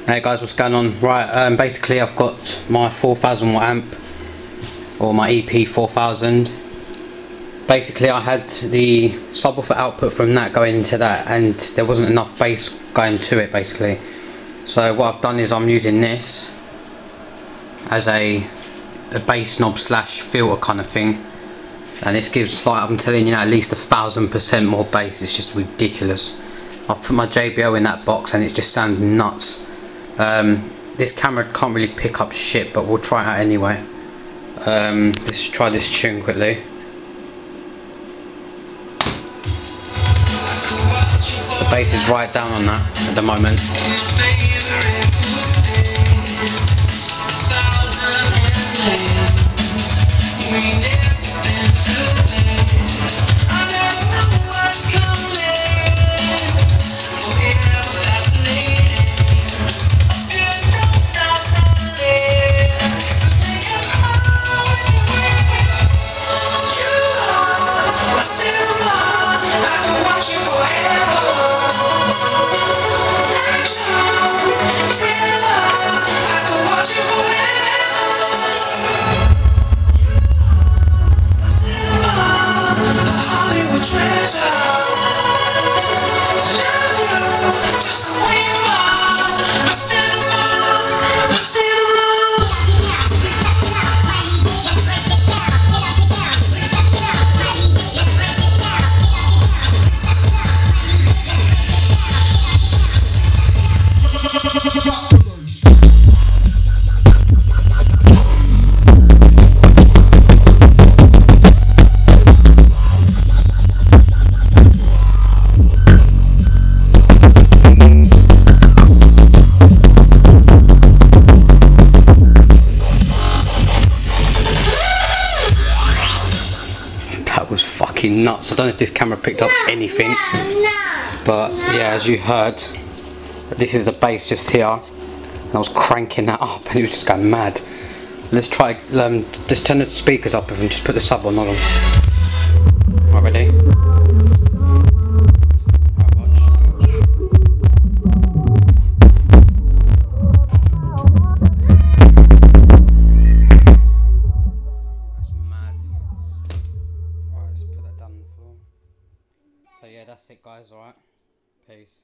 Hey guys, what's going on? Right, basically I've got my 4000 watt amp, or my EP 4000. Basically I had the subwoofer output from that going into that, and there wasn't enough bass going to it basically. So what I've done is I'm using this as a bass knob slash filter kind of thing, and this gives, like I'm telling you now, at least 1000% more bass. It's just ridiculous. I've put my JBL in that box and it just sounds nuts. This camera can't really pick up shit, but we'll try it out anyway. Let's try this tune quickly. The bass is right down on that at the moment. That was fucking nuts. I don't know if this camera picked up anything, but yeah, as you heard, this is the bass just here, and I was cranking that up and it was just going mad. Let's try, just turn the speakers up and just put the sub on. Hold on. Right, ready? Right, watch. That's mad. Right, let's put that down on the floor. So yeah, that's it guys, alright? Peace.